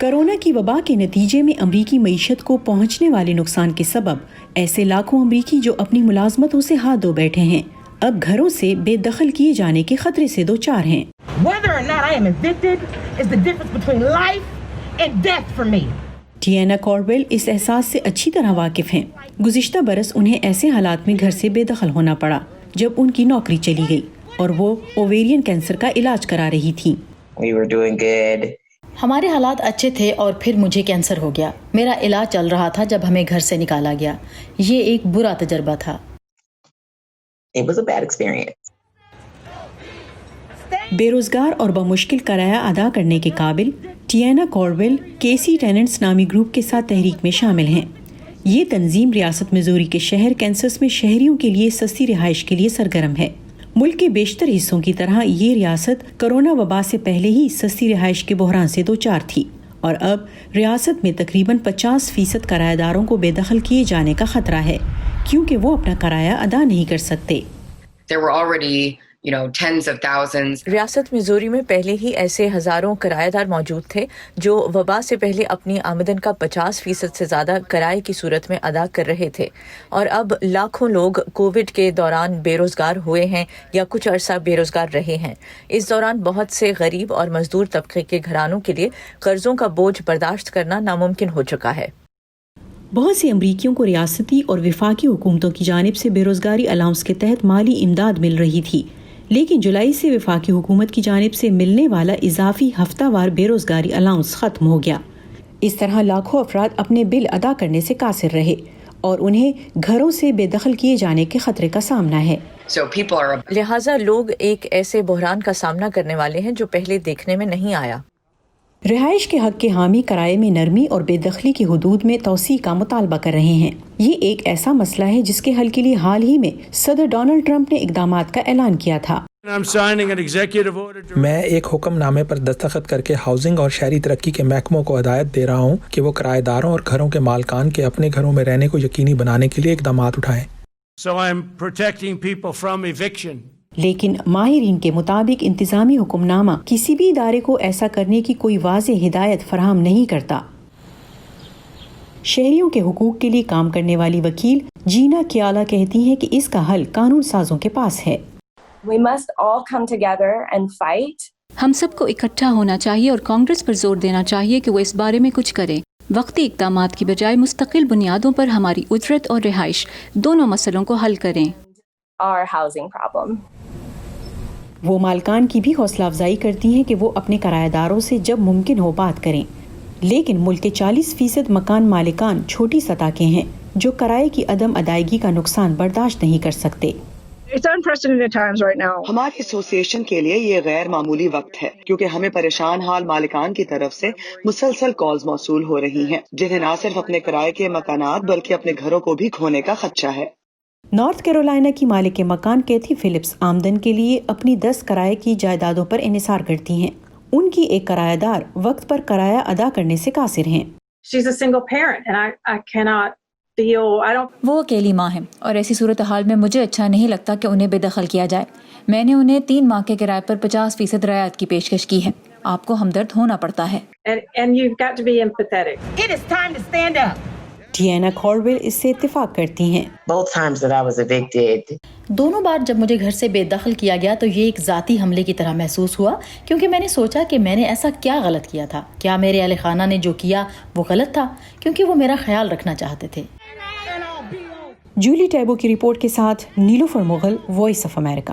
Corona کی وبا کے نتیجے میں امریکی معیشت کو پہنچنے والے نقصان کے سبب ایسے لاکھوں امریکی جو اپنی ملازمتوں سے ہاتھ دھو بیٹھے ہیں اب گھروں سے بے دخل کیے جانے کے خطرے سے دوچار ہیں۔ ٹیانا کوربل اس احساس سے اچھی طرح واقف ہیں۔ گزشتہ برس انہیں ایسے حالات میں گھر سے بے دخل ہونا پڑا جب ان کی نوکری چلی گئی اور وہ اوویرین کینسر کا علاج کرا رہی تھی۔ ہمارے حالات اچھے تھے اور پھر مجھے کینسر ہو گیا۔ میرا علاج چل رہا تھا جب ہمیں گھر سے نکالا گیا۔ یہ ایک برا تجربہ تھا۔ بے روزگار اور بمشکل کرایہ ادا کرنے کے قابل ٹیانا کوربل کیسی ٹیننٹس نامی گروپ کے ساتھ تحریک میں شامل ہیں۔ یہ تنظیم ریاست میزوری کے شہر کینسس میں شہریوں کے لیے سستی رہائش کے لیے سرگرم ہے۔ ملک کے بیشتر حصوں کی طرح یہ ریاست کرونا وبا سے پہلے ہی سستی رہائش کے بحران سے دوچار تھی اور اب ریاست میں تقریباً 50% کرایہ داروں کو بے دخل کیے جانے کا خطرہ ہے کیونکہ وہ اپنا کرایہ ادا نہیں کر سکتے۔ ریاست میزوری میں پہلے ہی ایسے ہزاروں کرایہ دار موجود تھے جو وبا سے پہلے اپنی آمدن کا 50% سے زیادہ کرائے کی صورت میں ادا کر رہے تھے، اور اب لاکھوں لوگ کووڈ کے دوران بے روزگار ہوئے ہیں یا کچھ عرصہ بے روزگار رہے ہیں۔ اس دوران بہت سے غریب اور مزدور طبقے کے گھرانوں کے لیے قرضوں کا بوجھ برداشت کرنا ناممکن ہو چکا ہے۔ بہت سے امریکیوں کو ریاستی اور وفاقی حکومتوں کی جانب سے بے روزگاری الاؤنس کے تحت مالی امداد مل رہی تھی، لیکن جولائی سے وفاقی حکومت کی جانب سے ملنے والا اضافی ہفتہ وار بے روزگاری الاؤنس ختم ہو گیا۔ اس طرح لاکھوں افراد اپنے بل ادا کرنے سے قاصر رہے اور انہیں گھروں سے بے دخل کیے جانے کے خطرے کا سامنا ہے۔ لہٰذا لوگ ایک ایسے بحران کا سامنا کرنے والے ہیں جو پہلے دیکھنے میں نہیں آیا۔ رہائش کے حق کے حامی کرائے میں نرمی اور بے دخلی کی حدود میں توسیع کا مطالبہ کر رہے ہیں۔ یہ ایک ایسا مسئلہ ہے جس کے حل کے لیے حال ہی میں صدر ڈونلڈ ٹرمپ نے اقدامات کا اعلان کیا تھا۔ میں ایک حکم نامے پر دستخط کر کے ہاؤسنگ اور شہری ترقی کے محکموں کو ہدایت دے رہا ہوں کہ وہ کرایہ داروں اور گھروں کے مالکان کے اپنے گھروں میں رہنے کو یقینی بنانے کے لیے اقدامات اٹھائیں۔ لیکن ماہرین کے مطابق انتظامی حکم نامہ کسی بھی ادارے کو ایسا کرنے کی کوئی واضح ہدایت فراہم نہیں کرتا۔ شہریوں کے حقوق کے لیے کام کرنے والی وکیل جینا کیالا کہتی ہیں کہ اس کا حل قانون سازوں کے پاس ہے۔ We must all come together and fight. ہم سب کو اکٹھا ہونا چاہیے اور کانگریس پر زور دینا چاہیے کہ وہ اس بارے میں کچھ کرے۔ وقتی اقدامات کی بجائے مستقل بنیادوں پر ہماری اجرت اور رہائش دونوں مسئلوں کو حل کریں۔ Our housing problem. وہ مالکان کی بھی حوصلہ افزائی کرتی ہیں کہ وہ اپنے کرایہ داروں سے جب ممکن ہو بات کریں، لیکن ملک کے 40% مکان مالکان چھوٹی سطح کے ہیں جو کرائے کی عدم ادائیگی کا نقصان برداشت نہیں کر سکتے۔ ہماری ایسوسی ایشن کے لیے یہ غیر معمولی وقت ہے کیونکہ ہمیں پریشان حال مالکان کی طرف سے مسلسل کالز موصول ہو رہی ہیں جنہیں نہ صرف اپنے کرائے کے مکانات بلکہ اپنے گھروں کو بھی کھونے کا خدشہ ہے۔ نارتھ کیرولائنا کی مالک مکان کیتھی فلپس آمدن کے لیے اپنی 10 کرائے کی جائیدادوں پر انحصار کرتی ہیں۔ ان کی ایک کرایہ دار وقت پر کرایہ ادا کرنے سے قاصر ہیں۔ وہ اکیلی ماں ہیں اور ایسی صورتحال میں مجھے اچھا نہیں لگتا کہ انہیں بے دخل کیا جائے۔ میں نے انہیں 3 ماہ کے کرائے پر 50% رعایت کی پیشکش کی ہے۔ آپ کو ہمدرد ہونا پڑتا ہے۔ ٹیانا کوربل اس سے اتفاق کرتی ہیں۔ دونوں بار جب مجھے گھر سے بے دخل کیا گیا تو یہ ایک ذاتی حملے کی طرح محسوس ہوا، کیونکہ میں نے سوچا کہ میں نے ایسا کیا غلط کیا تھا، کیا میرے اہل خانہ نے جو کیا وہ غلط تھا، کیونکہ وہ میرا خیال رکھنا چاہتے تھے۔ جولی ٹیبو کی رپورٹ کے ساتھ نیلوفر مغل، وائس آف امریکہ۔